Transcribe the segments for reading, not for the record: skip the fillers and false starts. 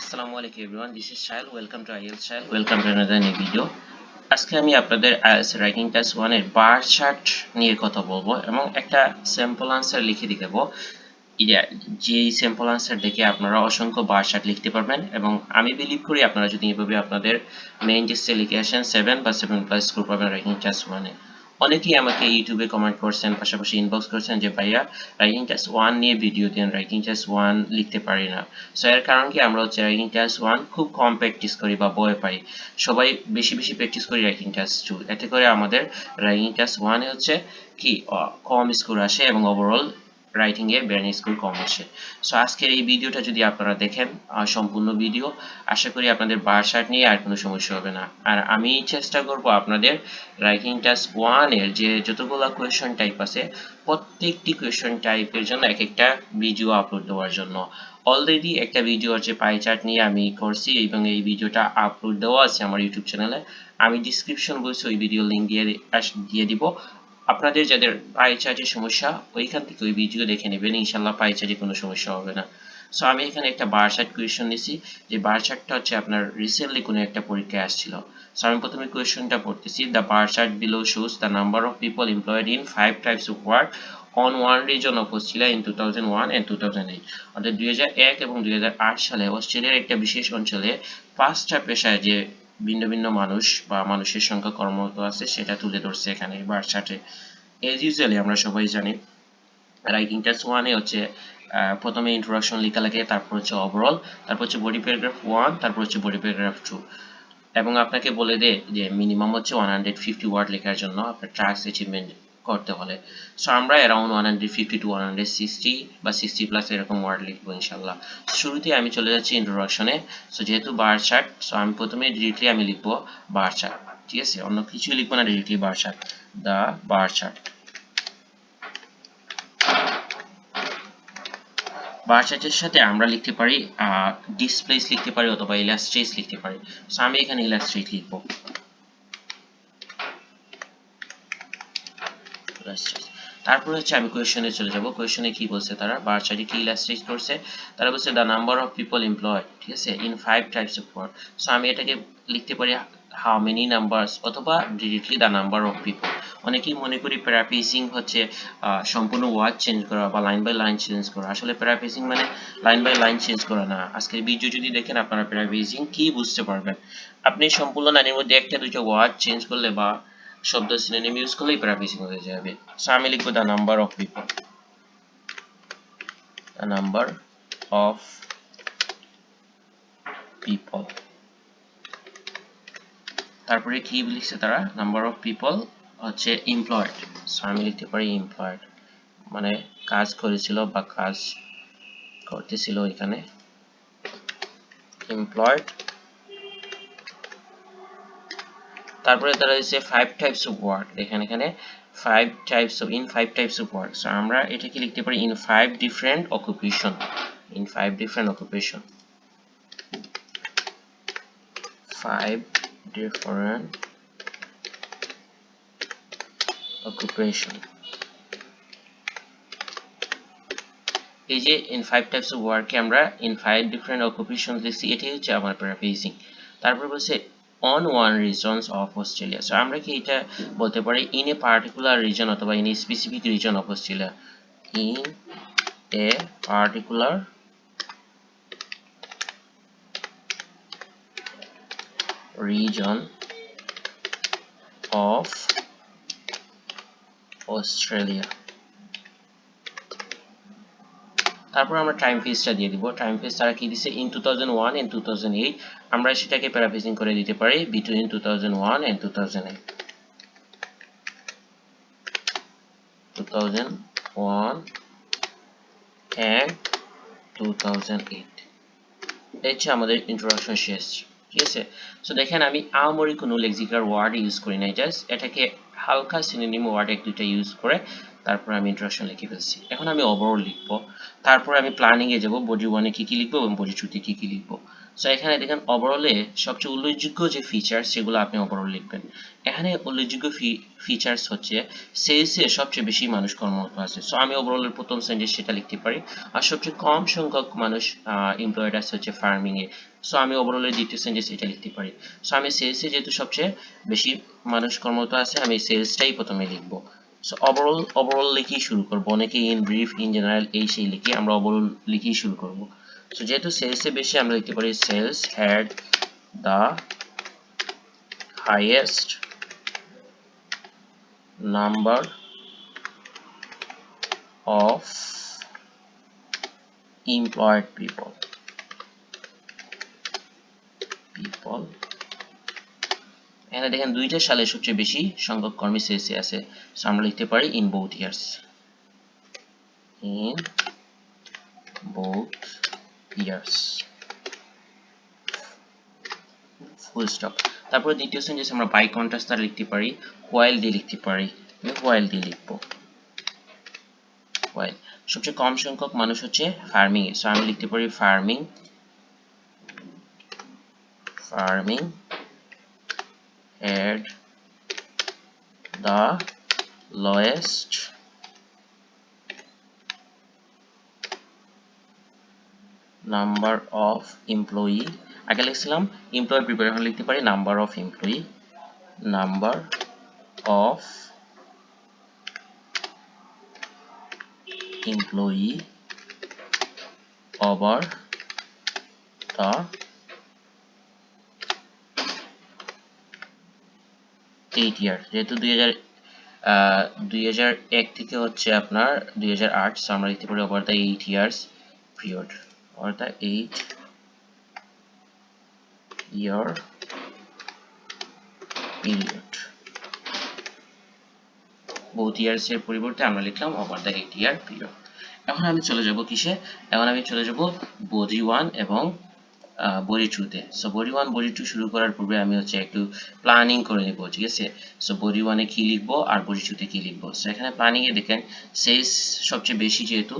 Assalamualaikum everyone, this is Shahil. Welcome to IELTS Shahil. Welcome to another new video. আজকে আমি আপনাদের IELTS writing test 1 এর bar chart নিয়ে কথা বলবো এবং একটা স্যাম্পল আনসার লিখে দেখাবো। যে স্যাম্পল আনসার দেখে আপনারা অসংখ্য বার চার্ট লিখতে পারবেন এবং আমি বিলিভ করি আপনারা যদি এভাবে আপনাদের মেইন টেস্টে লিখে আসেন 7 বা 7+ স্কোর পাবেন রাইটিং টেস্ট 1 এ। অনেকেই আমাকে ইউটিউবে কমেন্ট করছেন, পাশাপাশি ইনবক্স করছেন যে ভাইয়া রাইটিং টেস্ট 1 নিয়ে ভিডিও দেন, রাইটিং টেস্ট 1 লিখতে পারি না। সো এর কারণ কি, আমরা হচ্ছে রাইটিং টেস্ট 1 খুব কম প্র্যাকটিস করি বা ভয় পাই। সবাই বেশি বেশি প্র্যাকটিস করি রাইটিং টেস্ট 2, এতে করে আমাদের রাইটিং টেস্ট 1 এ হচ্ছে কি কম স্কোর আসে এবং ওভারঅল রাইটিং এ ব্রেন স্কোর কম আসে। সো আজকের এই ভিডিওটা যদি আপনারা দেখেন সম্পূর্ণ ভিডিও, আশা করি আপনাদের বার চার্ট নিয়ে আর কোনো সমস্যা হবে না। আর আমি চেষ্টা করব আপনাদের রাইটিং টেস্ট 1 এর যে যতগুলো কোয়েশ্চন টাইপ আছে প্রত্যেকটি কোয়েশ্চন টাইপের জন্য এক একটা ভিডিও আপলোড দেওয়ার জন্য। অলরেডি একটা ভিডিও আছে পাই চার্ট নিয়ে আমি করছি এবং এই ভিডিওটা আপলোড দেওয়া আছে আমার ইউটিউব চ্যানেলে। আমি ডিসক্রিপশন বক্সে ওই ভিডিও লিংক দিয়ে দিব। আপনাদের যাদের পাই চার্টের সমস্যা ওইখান থেকে ওই ভিডিও দেখে নেবেন, ইনশাল্লাহ পাই চার্টে কোনো সমস্যা হবে না। সো আমি এখানে একটা বার চার্ট কোয়েশ্চন নিছি, যে বার চার্টটা হচ্ছে আপনার রিসেন্টলি কোনো একটা পরীক্ষায় আসছিল। সো আমি প্রথমে কোয়েশ্চনটা পড়তেছি। The bar chart below shows the number of people employed in 5 types of work on one region of Australia in 2001 and 2008। অর্থাৎ 2001 এবং 2008 সালে অস্ট্রেলিয়ার একটা বিশেষ অঞ্চলে 5টা পেশায় যে ভিন্ন ভিন্ন মানুষ বা মানুষের সংখ্যা কর্মরত আছে সেটা তুলে ধরছে এখানে বার চার্টে। এজ ইউজুয়ালি আমরা সবাই জানি রাইটিং টেস্ট 1 এ হচ্ছে প্রথমে ইন্ট্রোডাকশন লেখা লাগে, তারপর হচ্ছে ওভারঅল, তারপর হচ্ছে বডি প্যারাগ্রাফ 1, তারপর হচ্ছে বডি প্যারাগ্রাফ 2 এবং আপনাকে বলে দেয় যে মিনিমাম হচ্ছে 150 ওয়ার্ড লেখার জন্য আপনার টাস্ক অ্যাচিভমেন্ট করতে হলে। সো আমরা অ্যারাউন্ড 150 টু 160 বা 60+ এরকম ওয়ার্ড লিখবো ইনশাল্লাহ। শুরুতে আমি চলে যাচ্ছি ইন্ট্রোডাকশনে। সো যেহেতু বার চার্ট, সো আমি প্রথমে ডিরেক্টলি আমি লিখবো বার চার্ট, ঠিক আছে, অন্য কিছুই লিখবো না, directly bar chart, the bar chart. Bar চার্টের সাথে আমরা লিখতে পারি ডিসপ্লেস লিখতে পারি অথবা ইলাস্ট্রেটস লিখতে পারি। সো আমি এখানে ইলাস্ট্রেট লিখবো। তারপরে হচ্ছে আমি কোয়েশ্চনে চলে যাব। কোয়েশ্চনে কি বলছে, তারা বার চার্টে কি ইলাস্ট্রেট করছে, তারা বলছে the number of people employed, ঠিক আছে, in 5 types of work. So আমি এটাকে লিখতে পারি হাউ মেনি নাম্বারস অথবা directly the number of people. অনেকেই মনে করি প্যারাফ্রেজিং হচ্ছে সম্পূর্ণ ওয়ার্ড চেঞ্জ করা বা লাইন বাই লাইন চেঞ্জ করা। আসলে প্যারাফ্রেজিং মানে লাইন বাই লাইন চেঞ্জ করা না। আজকের ভিডিও যদি দেখেন আপনারা প্যারাফ্রেজিং কি বুঝতে পারবেন। আপনি সম্পূর্ণ লাইনের মধ্যে একটা দুইটা ওয়ার্ড চেঞ্জ করলে বা শব্দ সিনোনিম ইউজ করলেই প্যারাফ্রেজিং হয়ে যাবে। সো আমি লিখবো the number of people, the number of people. তারপরে কি লিখছে তারা, নাম্বার অফ পিপল হচ্ছে এমপ্লয়েড। সো আমি লিখতে পারি এমপ্লয়েড, মানে কাজ করেছিল বা কাজ করতেছিল এখানে, এমপ্লয়েড। তারপরে তারা হচ্ছে 5 টাইপস অফ ওয়ার্ক, দেখেন এখানে 5 types of, in 5 types of work. So আমরা এটাকে লিখতে পারি in 5 different occupation, in 5 different occupation, 5 different occupation। এই যে in 5 types of work এ আমরা in 5 different occupation লিখছি, এটাই হচ্ছে আমার প্যারাফ্রেজিং। তারপর বলছে on one regions of Australia। So আমরা কি এটা বলতে পারি in a particular region অথবা in a specific region of Australia, in a particular region of Australia। তারপর আমরা টাইম ফেজটা দিয়ে দিব। টাইম ফেজ তারা কি দিছে, ইন 2001 and 2008। আমরা সেটাকে প্যারাফ্রেজিং করে দিতে পারি বিটুইন 2001 and 2008, 2001 and 2008। এই হচ্ছে আমাদের ইন্ট্রোডাকশন শেষ, ঠিক আছে। সো দেখেন আমি আহামরি কোনো লেক্সিক্যাল ওয়ার্ড ইউজ করি নাই, জাস্ট এটাকে হালকা সিনোনিম ওয়ার্ড এক দুইটা ইউজ করে তারপর আমি ইন্ট্রোডাকশন লিখে ফেলছি। এখন আমি ওভারঅল লিখবো, তারপর আমি প্ল্যানিং এ যাব, বডি 1 এ কি কি লিখবো এবং বডি 2 তে কি কি লিখবো। সো এখানে দেখেন ওভারঅলে সবচেয়ে উল্লেখযোগ্য যে ফিচার্স সেগুলো আপনি ওভারঅল লিখবেন। এখানে উল্লেখযোগ্য ফিচার্স হচ্ছে সেলসে সবচেয়ে বেশি মানুষ কর্মরত আছে, সো আমি ওভারঅলের প্রথম সেন্টেন্স সেটা লিখতে পারি। আর সবচেয়ে কম সংখ্যক মানুষ এমপ্লয়েড আছে হচ্ছে ফার্মিং এ, সো আমি ওভারঅলের দ্বিতীয় সেন্টেন্স এটা লিখতে পারি। সো আমি সেলসে যেহেতু সবচেয়ে বেশি মানুষ কর্মরত আছে, আমি সেলসটাই প্রথমে লিখবো। সো ওভারঅল লিখেই শুরু করবো। অনেকে ইন ব্রিফ, ইন জেনারেল এই সেই লিখে, আমরা ওভারঅল লিখেই শুরু করবো। সো যেহেতু সেলসে বেশি, আমরা লিখতে পারি sales had the highest number of employed people এখানে দেখেন 2000 সালে সবচেয়ে বেশি সংখ্যক কর্মী সেলসে আছে, সো আমরা লিখতে পারি in both years, in both years, full stop. তারপরে দ্বিতীয় সেন্টেন্স আমরা বাই কন্ট্রাস্ট দ্বারা লিখতে পারি, হোয়াইল দিয়ে লিখতে পারি। আমি হোয়াইল দিয়ে লিখবো, হোয়াইল। সবচেয়ে কম সংখ্যক মানুষ হচ্ছে ফার্মিং এ, সো আমি লিখতে পারি farming had the lowest number of employee। আগে লিখছিলাম এমপ্লয়ি প্রিপেয়ার, এখন লিখতে পারি number of employee, number of employee over the 8 ইয়ার। যেহেতু 2001 থেকে হচ্ছে আপনার 2008, সো আমরা লিখতে পারি over the 8 years period, over the 8 year period। both years এর পরিবর্তে আমরা লিখলাম ওভার দ্য 8 year period। এখন আমি চলে যাব কিসে, এখন আমি চলে যাব বডি 1 এবং বডি 2 তে। সো বডি 1 বডি 2 শুরু করার পূর্বে আমি হচ্ছে একটু প্ল্যানিং করে নিব, ঠিক আছে। সো বডি 1 এ কি লিখবো আর বডি 2 তে কি লিখবো। সো এখানে প্ল্যানিং এ দেখেন সেলস সবচেয়ে বেশি, যেহেতু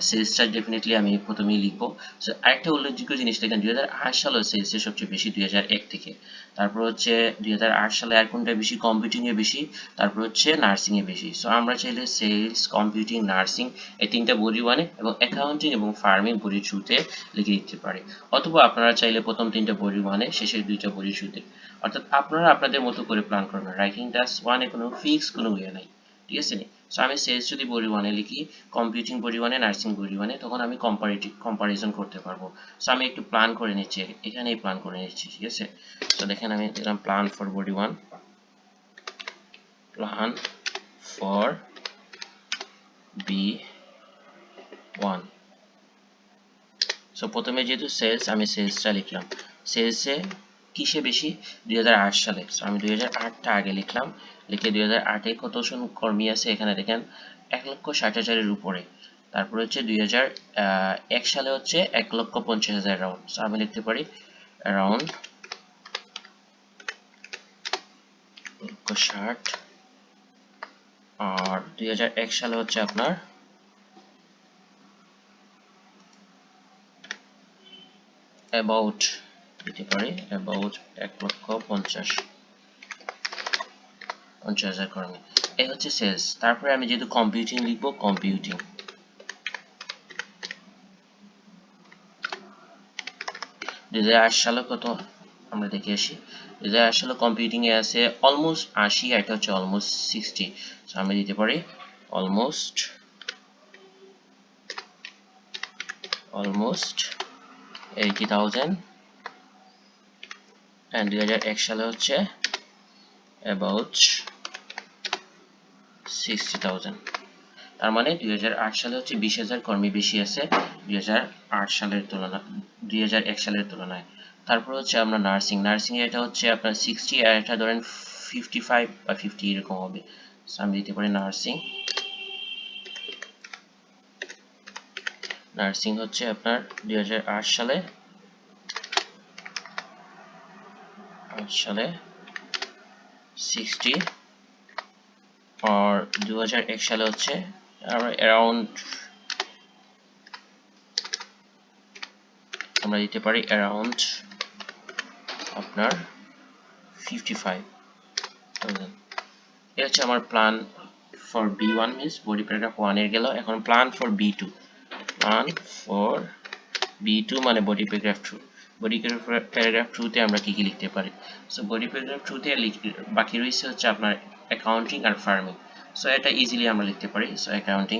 সেলসটা ডেফিনেটলি আমি প্রথমেই লিখবো। সো আরেকটা উল্লেখযোগ্য জিনিস দেখেন 2008 সালে সেলসের সবচেয়ে বেশি 2001 থেকে। তারপর হচ্ছে 2008 সালে আর কোনটা বেশি, কম্পিউটিং এ বেশি, তারপর হচ্ছে নার্সিং এ বেশি। সো আমরা চাইলে সেলস, কম্পিউটিং, নার্সিং এই তিনটা বডি 1 এ এবং অ্যাকাউন্টিং এবং ফার্মিং বডি 2 তে লিখে দিতে পারি। অথবা আপনারা চাইলে প্রথম তিনটা বডি 1 এ, শেষের দুইটা বডি 2 তে। অর্থাৎ আপনারা আপনাদের মতো করে প্ল্যান করবেন। রাইটিং টাস্ক 1 এ কোনো ফিক্স কোনো ইয়ে নাই, ঠিক আছে। সো আমি সেলস যদি বডি 1 এ লিখি, কম্পিউটিং বডি 1 এ, নার্সিং বডি 1 এ, তখন আমি কম্পারিজন করতে পারবো। সো আমি একটু প্ল্যান করে নিচ্ছি, এখানেই প্ল্যান করে নিচ্ছি, ঠিক আছে। সো দেখেন আমি দিলাম plan for body 1, plan for B1। So প্রথমে যেহেতু সেলস, আমি সেলসটা লিখলাম। সেলসে কিসে বেশি, 2008 সালে। সো আমি 2008টা আগে লিখলাম, লিখে 2008 এ কত কর্মী আছে এখানে দেখেন 1,60,000-এর উপরে। তারপর হচ্ছে 2001 সালে হচ্ছে 1,50,000 রাউন্ড। সো আমি লিখতে পারি অ্যারাউন্ড 1,60,000। আর 2001 সালে হচ্ছে আপনার অ্যাবাউট দিতে পারি, অ্যাবাউট 1,50,000 কর্মী। এই হচ্ছে সেলস। তারপরে আমি যেহেতু কম্পিউটিং লিখবো, কম্পিউটিং 2008 সালে কত আমরা দেখে আসি। 2008 সালে কম্পিউটিং এ আছে অলমোস্ট 80, এটা হচ্ছে অলমোস্ট 60। সো আমি দিতে পারি অলমোস্ট 80,000। and 2001 সালে হচ্ছে about 60,000। তার মানে 2008 সালে হচ্ছে 20,000 কর্মী বেশি আছে 2008 সালের তুলনায়, 2001 সালের তুলনায়। তারপর হচ্ছে আমরা নার্সিং এ এটা হচ্ছে আপনার 60, আর এটা ধরেন 55 বা 50 এরকম হবে। সো আমি দিতে পারি নার্সিং হচ্ছে আপনার 2008 সালে 60 আর 2001 সালে হচ্ছে অ্যারাউন্ড আমরা দিতে পারি অ্যারাউন্ড আপনার 55,000। এটা হচ্ছে আমার plan for B1 means body paragraph 1 এর গেল। এখন plan for B2, plan for B2 মানে বডি প্যারাগ্রাফ 2। বডি প্যারাগ্রাফ 2 তে আমরা কি কি লিখতে পারি? সো বডি প্যারাগ্রাফ 2 তে বাকি রয়েছে হচ্ছে আপনার অ্যাকাউন্টিং আর ফার্মিং। সো এটা ইজিলি আমরা লিখতে পারি। সো অ্যাকাউন্টিং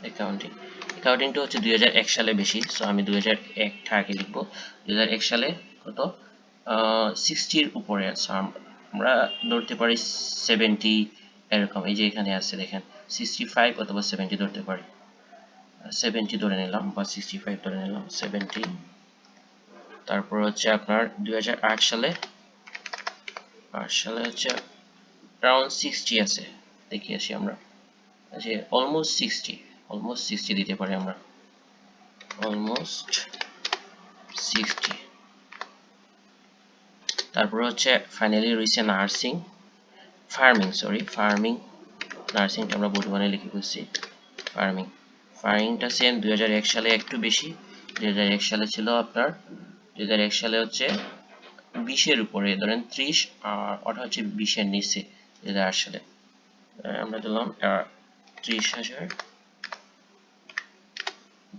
অ্যাকাউন্টিংটা হচ্ছে 2001 সালে বেশি। সো আমি 2001 টা আগে লিখবো। 2001 সালে কত 60 এর উপরে আছে। আমরা ধরতে পারি 70 এরকম। এই যে এখানে আছে দেখেন 65 অথবা 70 ধরতে পারি। 70 ধরে নিলাম বা 65 ধরে নিলাম, 70। তারপর হচ্ছে আপনার 2008 সালে হচ্ছে around 60 আছে। দেখি আসি আমরা যে অলমোস্ট 60 দিতে পারি আমরা, অলমোস্ট 60। তারপর হচ্ছে ফাইনালি রয়েছে ফার্মিং। নার্সিংটা আমরা বর্তমানে লিখে বলছি ফার্মিংটা সেম 2001 সালে একটু বেশি। 2001 সালে ছিল আপনার 2001 সালে হচ্ছে 20 এর উপরে, ধরেন 30, আর ওটা হচ্ছে 20 এর নিচে। 2008 সালে আমরা দিলাম 30,000।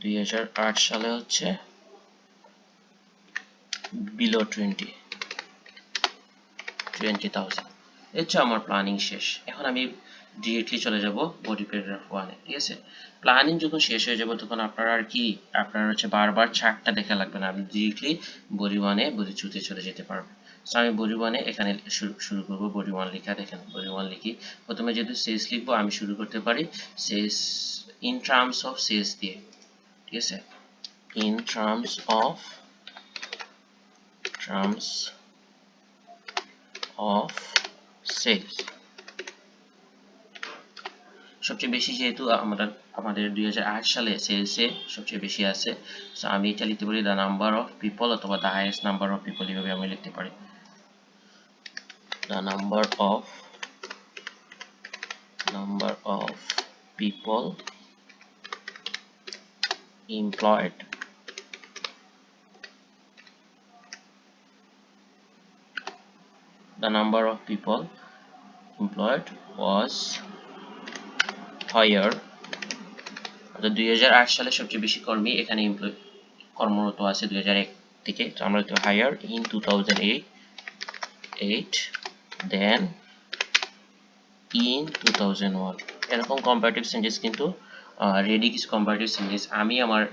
2008 সালে হচ্ছে বিলো 20,000। এই হচ্ছে আমার প্ল্যানিং শেষ। এখন আমি ডিরেক্টলি চলে যাব বডি প্যারাগ্রাফ 1 এ। ঠিক আছে, প্ল্যানিং যখন শেষ হয়ে যাব তখন আপনারা হচ্ছে বারবার চার্টটা দেখা লাগবে না, আপনি ডিরেক্টলি বডি 1 এ বডি 2 তে চলে যেতে পারবেন। সো আমি বডি 1 এ এখানে শুরু করব। বডি 1 লেখা দেখেন, বডি 1 লিখি। প্রথমে যেহেতু সেলস লিখবো আমি শুরু করতে পারি sales in terms of sales দিয়ে। ঠিক আছে, ইন টার্মস অফ সেলস। সবচেয়ে বেশি যেহেতু আমাদের 2008 সালে সেলসে সবচেয়ে বেশি আছে, সো আমি এটা লিখতে পারি দ্য নাম্বার অফ পিপল অথবা the highest number of people, এইভাবে আমি লিখতে পারি। The number of people employed was higher। অর্থাৎ 2008 সালে সবচেয়ে বেশি কর্মী এখানে কর্মরত আছে 2001 থেকে। তো আমরা লিখতে হায়ার ইন 2008 দেন ইন 2001। এরকম কম্পারেটিভ সেন্টেন্স কিন্তু রেডি কিছু কম্পারেটিভ সেন্টেন্স আমি আমার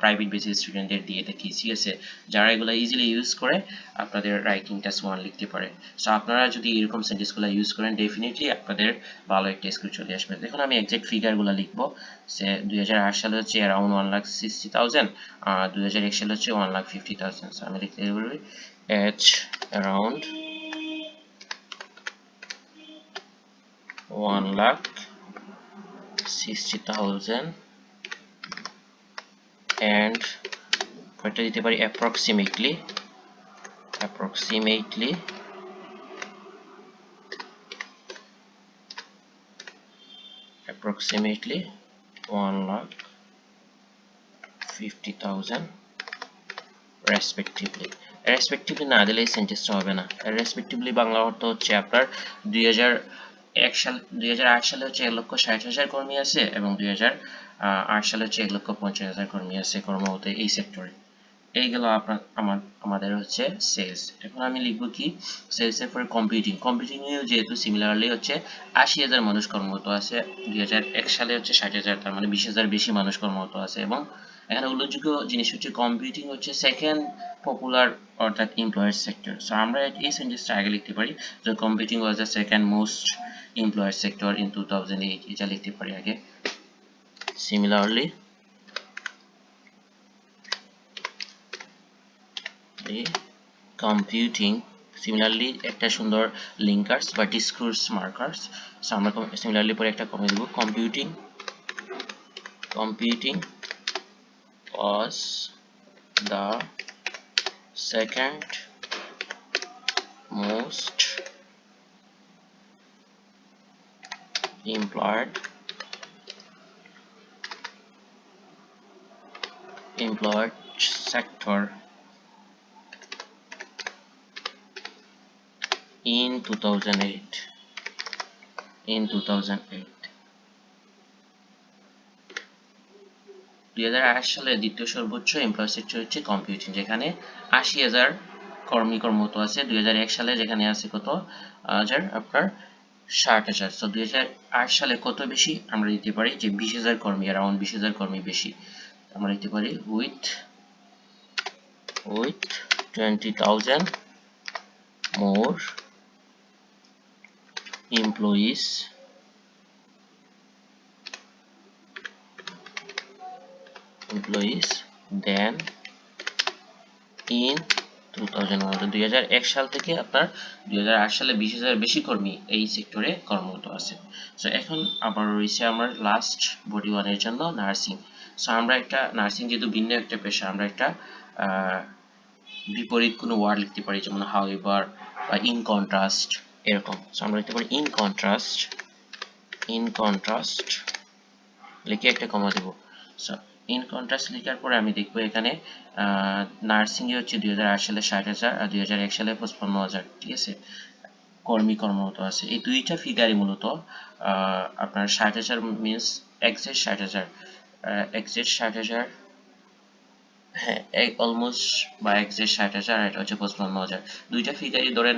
প্রাইভেট বেসিস স্টুডেন্টদের দিয়ে দেখিয়েছি। আছে যারা এগুলো ইজিলি ইউজ করে আপনাদের রাইটিং টেস্ট 1 লিখতে পারে। সো আপনারা যদি এরকম সেন্টেন্সগুলো ইউজ করেন ডেফিনেটলি আপনাদের ভালো একটা স্কোর চলে আসবে। দেখুন আমি এক্সাক্ট ফিগারগুলো লিখবো। সে 2008 সালে হচ্ছে অ্যারাউন্ড 1,60,000, আর 2001 সালে হচ্ছে 1,50,000। সো আমি লিখতে পারি এট অ্যারাউন্ড 1,60,000 and কয়টা দিতে পারি approximately 1,50,000 রেসপেক্টিভলি না দিলে এই সেন্টেন্সটা হবে না। রেসপেক্টিভলি বাংলা অর্থ হচ্ছে আপনার 2008 সালে হচ্ছে 1,60,000 কর্মী আছে এবং 2008 সালে হচ্ছে 1,50,000 কর্মী আছে কর্মরত এই সেক্টরে। এইগুলো আমাদের হচ্ছে সেলস। এখন আমি লিখবো কি সেলস এর পরে কম্পিউটিং এও যেহেতু সিমিলারলি হচ্ছে 80,000 মানুষ কর্মরত আছে। 2001 সালে হচ্ছে 60,000, তার মানে 20,000 বেশি মানুষ কর্মরত আছে। এবং এখানে উল্লেখযোগ্য জিনিস হচ্ছে কম্পিউটিং হচ্ছে সেকেন্ড পপুলার অর্থাৎ এমপ্লয়ার সেক্টর। সো আমরা এই সেন্টেন্সটা আগে লিখতে পারি যে computing was the second most employer sector in 2008। এটা লিখতে পারি আগে। সিমিলারলি কম্পিউটিং একটা সুন্দর লিঙ্কার্স বা ডিসক্রুস মার্কার্স। সো আমরা সিমিলারলি পরে একটা কমে দেব। Computing was the second most employed sector in 2008. 2008 সালে দ্বিতীয় সর্বোচ্চ এমপ্লয় সেক্টর হচ্ছে কম্পিউটিং, যেখানে 80,000 কর্মী কর্মরত আছে। 2001 সালে যেখানে আছে কত হাজার, আপনার 60,000। সো 2008 সালে কত বেশি আমরা দিতে পারি যে 20,000 কর্মী, অ্যারাউন্ড 20,000 কর্মী বেশি আমরা দিতে পারি with 20,000 more employees than in 2001। 2001 সাল থেকে আপনার 2008 সালে 20,000 বেশি কর্মী এই সেক্টরে কর্মরত আছে। সো এখন আবার রয়েছে আমার লাস্ট বডি 1 এর জন্য নার্সিং। সো আমরা একটা নার্সিং যেহেতু ভিন্ন একটা পেশা, আমরা একটা বিপরীত কোনো ওয়ার্ড লিখতে পারি, যেমন হাউএভার বা ইন কন্ট্রাস্ট এরকম। সো আমরা লিখতে পারি ইন কন্ট্রাস্ট লিখে একটা কমা দেব। সো ইন কন্ট্রাস্ট লেখার পরে আমি দেখবো এখানে নার্সিং এ হচ্ছে 2008 সালে 60,000 আর 2001 সালে 55,000, ঠিক আছে, কর্মী কর্মরত আছে। এই দুইটা ফিগারই মূলত আপনার 60,000 মিনস এক্সাক্ট 60,000, এক্সাক্ট 60,000, হ্যাঁ অলমোস্ট বা এক্সাক্ট 60,000, এটা হচ্ছে 55,000। দুইটা ফিগারই ধরেন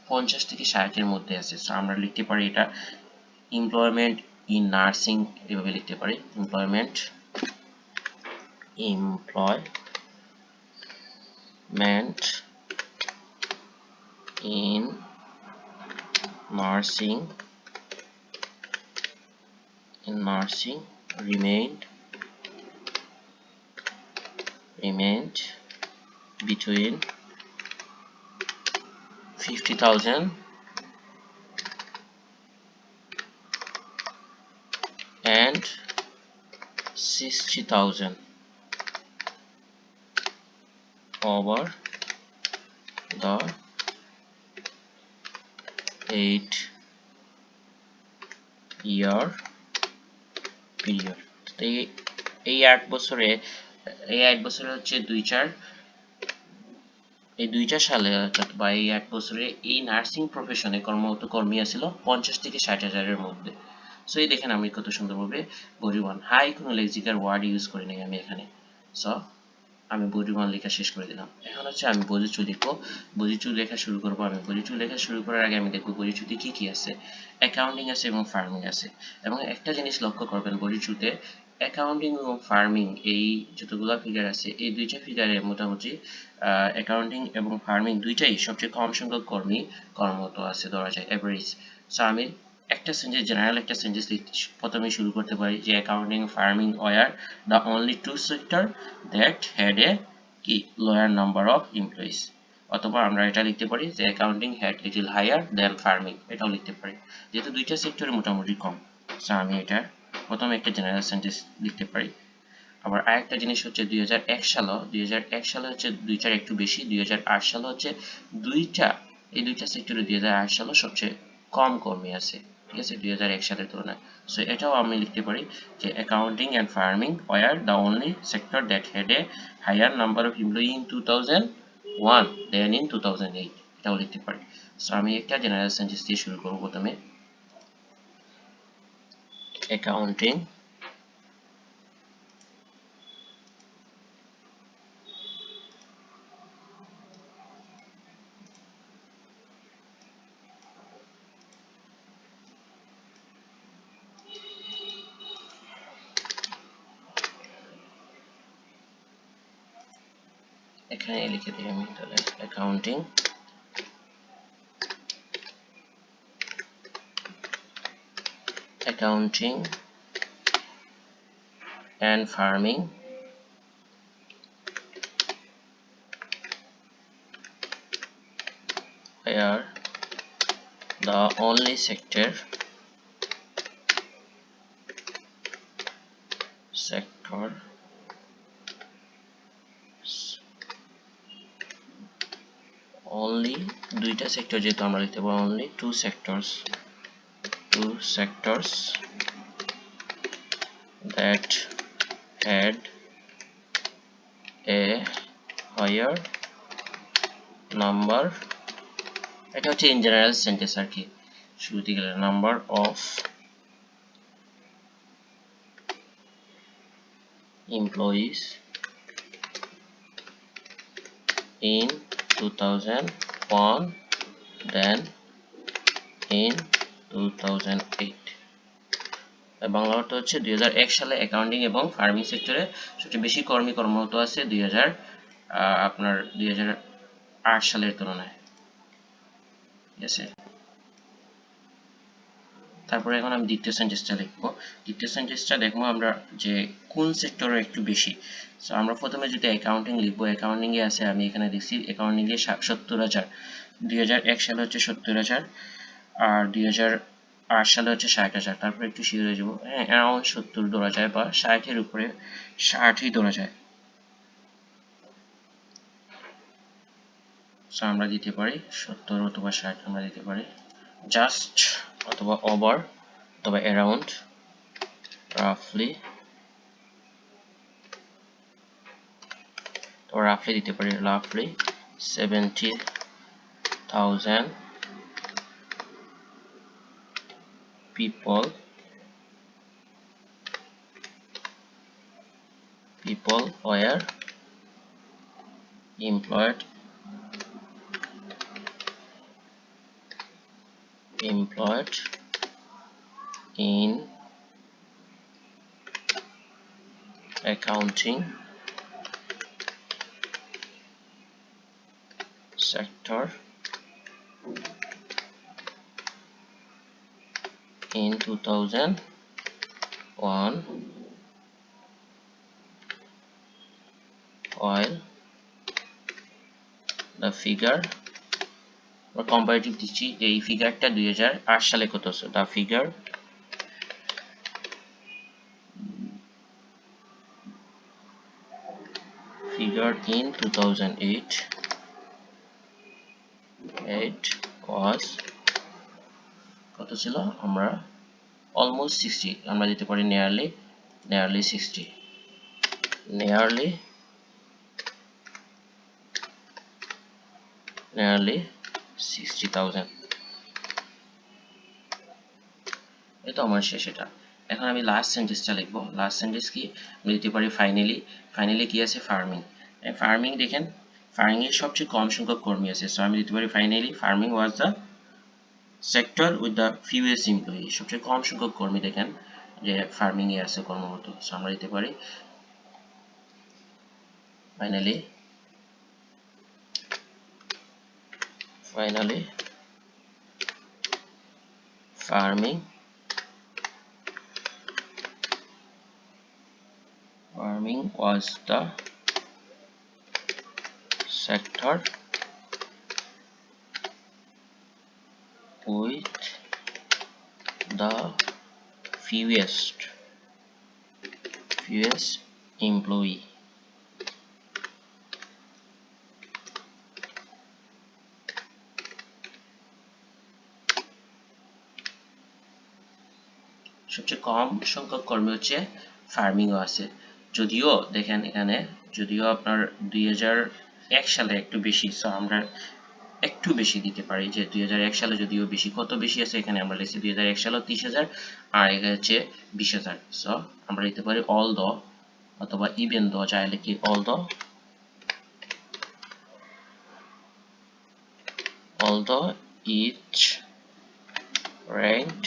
50 থেকে 60 এর মধ্যে আছে। সো আমরা লিখতে পারি এটা এমপ্লয়মেন্ট ইন নার্সিং, এভাবে লিখতে পারি employment in nursing remained between 50,000 and 60,000 over the 8-year period। তো এই 8 বছরে হচ্ছে এই দুইটা সালে অর্থাৎ বা এই 8 বছরে এই নার্সিং প্রফেশনে কর্মরত কর্মী ছিল 50 থেকে 60,000 এর মধ্যে। সো এই দেখেন আমি কত সুন্দরভাবে বডি 1 হাই কোনো লেক্সিক্যাল ওয়ার্ড ইউজ করি নাই আমি এখানে। সো আমি বডি 1 লেখা শেষ করে দিলাম। এখন হচ্ছে আমি বডি 2 লিখবো। বডি 2 লেখা শুরু করবো। আমি বডি 2 লেখা শুরু করার আগে আমি দেখবো বডি 2 তে কি কি আছে। অ্যাকাউন্টিং আছে এবং ফার্মিং আছে। এবং একটা জিনিস লক্ষ্য করবেন বডি 2 তে অ্যাকাউন্টিং এবং ফার্মিং এই যতগুলো ফিগার আছে এই দুইটা ফিগারে মোটামুটি অ্যাকাউন্টিং এবং ফার্মিং দুইটাই সবচেয়ে কম সংখ্যক কর্মী কর্মরত আছে ধরা যায় এভারেজ। সো আমি একটা সেন্টেন্স জেনারেল একটা সেন্টেন্স প্রথমে শুরু করতে পারি যে accounting farming were the only two sector that had a কি লোয়ার নাম্বার অফ এমপ্লয়িজ। অথবা আমরা এটা লিখতে পারি যে accounting had little higher than farming, এটাও লিখতে পারি যেহেতু দুইটা সেক্টরে মোটামুটি কম। সো আমি এটা প্রথমে একটা জেনারেল সেন্টেন্স লিখতে পারি। আবার আরেকটা জিনিস হচ্ছে 2001 সালে হচ্ছে দুইটার একটু বেশি, 2008 সালে হচ্ছে এই দুইটা সেক্টরে 2008 সালে সবচেয়ে কম কর্মী আছে, ঠিক আছে, 2001 সালের তুলনায়। সো এটাও আমি লিখতে পারি যে accounting and farming were the only sector that had a higher number of employee in 2001 than in 2008, এটাও লিখতে পারি। সো আমি একটা জেনারেল সেন্টেন্স দিয়ে শুরু করব। প্রথমে অ্যাকাউন্টিং এখানে লিখে দিই আমি তাহলে accounting and farming were the only sectors only দুইটা সেক্টর যেহেতু আমরা লিখতে পারি only two sectors that had a higher number, এটা হচ্ছে ইন জেনারেল সেন্টেন্স আর কি, শুরুতে গেলে number of employees in 2001 than in 2008। Bangla অর্থ হচ্ছে 2001 সালে অ্যাকাউন্টিং এবং ফার্মিং সেক্টরে সবচেয়ে বেশি কর্মী কর্মরত আছে 2008 সালের তুলনায়। ঠিক আছে, তারপরে এখন আমি দ্বিতীয় সেন্টেন্সটা লিখব। দ্বিতীয় সেন্টেন্সটা দেখবো আমরা যে কোন সেক্টরে একটু বেশি। সো আমরা প্রথমে যদি অ্যাকাউন্টিং লিখবো, অ্যাকাউন্টিং এ আছে আমি এখানে দেখছি অ্যাকাউন্টিং এ 70,000, 2001 সালে হচ্ছে 70,000 আর 2008 সালে হচ্ছে 60,000। তারপরে একটু শিওর হয়ে যাবো, হ্যাঁ অ্যারাউন্ড 70 ধরা যায় বা 60 এর উপরে 60ই ধরা যায়। সো আমরা দিতে পারি 70 অথবা 60 আমরা দিতে পারি, জাস্ট অথবা ওভার অথবা অ্যারাউন্ড, রাফলি, তো রাফলি দিতে পারি রাফলি 70,000 people were employed in accounting sector in 2001 while the figure or comparative দিচ্ছি যে এই ফিগারটা 2008 সালে কত আছে, the figure in 2008 was কত ছিল, আমরা almost 60 আমরা দিতে পারি nearly 60, nearly 60,000। এই তো আমার শেষ এটা। এখন আমি লাস্ট সেন্টেন্সটা লিখবো। লাস্ট সেন্টেন্স কি, আমি দিতে পারি ফাইনালি কি আছে, ফার্মিং দেখেন ফার্মিং এর সবচেয়ে কম সংখ্যক কর্মী আছে, সো আমি দিতে পারি finally farming was the sector with the fewest employee, সবচেয়ে কম সংখ্যক কর্মী দেখেন যে ফার্মিং এ আছে কর্মরত, সো আমরা দিতে পারি finally farming was the sector with the fewest employee। সবচেয়ে কম সংখ্যক কর্মী হচ্ছে ফার্মিংও আছে, যদিও দেখেন এখানে যদিও আপনার 2001 সালে একটু বেশি, সো আমরা একটু বেশি দিতে পারি যে 2001 সালে যদিও বেশি, কত বেশি আছে এখানে আমরা লিখছি 2001 সালে 30,000 আর এখানে হচ্ছে 20,000, সো আমরা দিতে পারি অল দ অথবা ইভেন দ, চাইলে কি অল দ each ranked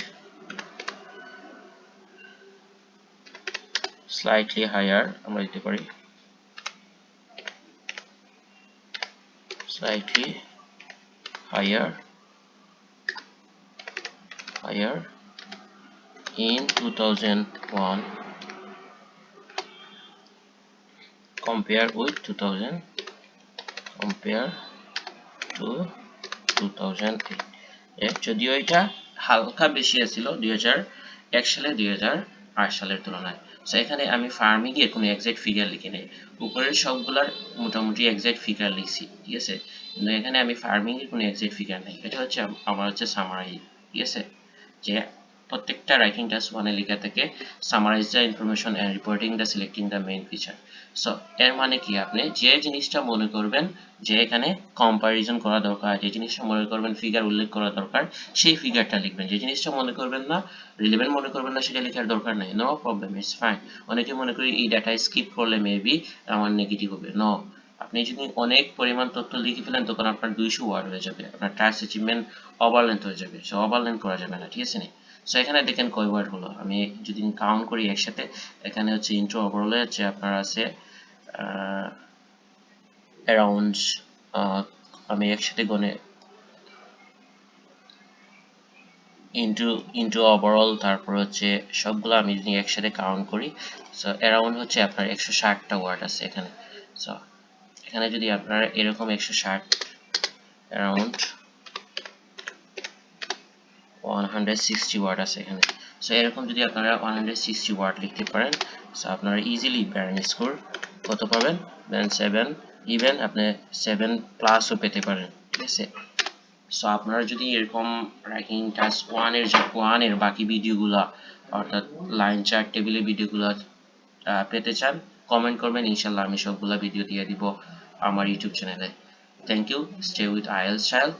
slightly higher, আমরা দিতে পারি slightly higher in 2001 compare to 2008, যদিও এটা হালকা বেশি ছিল 2001 সালে 2008 সালের তুলনায়। সো এখানে আমি ফার্মিং এর কোনো এক্সাক্ট ফিগার লিখি নাই, উপরের সবগুলার মোটামুটি এক্সাক্ট ফিগার লিখছি। ঠিক আছে, কিন্তু এখানে আমি ফার্মিং এর কোনো এক্সাক্ট ফিগার নেই। এটা হচ্ছে আমার হচ্ছে সামারি, ঠিক আছে, যে প্রত্যেকটা রাইটিং টাস্ক 1 এ লেখা থাকে summarise the information and reporting the selecting the main feature. So এর মানে কি, আপনি যে জিনিসটা মনে করবেন যে এখানে কম্পারিজন করা দরকার, যে জিনিসটা মনে করবেন ফিগার উল্লেখ করা দরকার, সেই ফিগারটা লিখবেন। যে জিনিসটা মনে করবেন না, রিলেভেন্ট মনে করবেন না, সেটা লেখার দরকার নেই, নো প্রবলেম, ইটস ফাইন। অনেকে মনে করি এই ডাটা স্কিপ করলে মেবি আমার নেগেটিভ হবে, নো। আপনি যদি অনেক পরিমাণ তথ্য লিখে ফেলেন তখন আপনার 200 ওয়ার্ড হয়ে যাবে, আপনার টাস্ক অ্যাচিভমেন্ট ওভারলেন্থ হয়ে যাবে, সো ওভারলেন্থ করা যাবে না, ঠিক আছে নি। সো এখানে দেখেন কয় ওয়ার্ড হলো, আমি যদি কাউন্ট করি একসাথে, এখানে হচ্ছে ইন্ট্রো ওভারঅলে হচ্ছে আপনার আছে অ্যারাউন্ড, আমি একসাথে গনে ইন্টু ইন্টু ওভারঅল, তারপর হচ্ছে সবগুলো আমি যদি একসাথে কাউন্ট করি, সো অ্যারাউন্ড হচ্ছে আপনার 160টা ওয়ার্ড আছে এখানে। সো এখানে যদি আপনার এরকম 160 অ্যারাউন্ড 160 ওয়ার্ড আছে এখানে। সো এরকম যদি আপনারা 160 ওয়ার্ড লিখতে পারেন, সো আপনারা ইজিলি ব্যারন স্কোর কত পাবেন, দেন 7, ইভেন আপনি 7 প্লাসও পেতে পারেন, ঠিক আছে। সো আপনারা যদি এরকম রাইটিং টাস্ক 1 এর বাকি ভিডিওগুলা, অর্থাৎ লাইন চার্ট টেবিলের ভিডিওগুলা পেতে চান, কমেন্ট করবেন, ইনশাল্লাহ আমি সবগুলা ভিডিও দিয়ে দিব আমার ইউটিউব চ্যানেলে। Thank you, stay with IELTS style.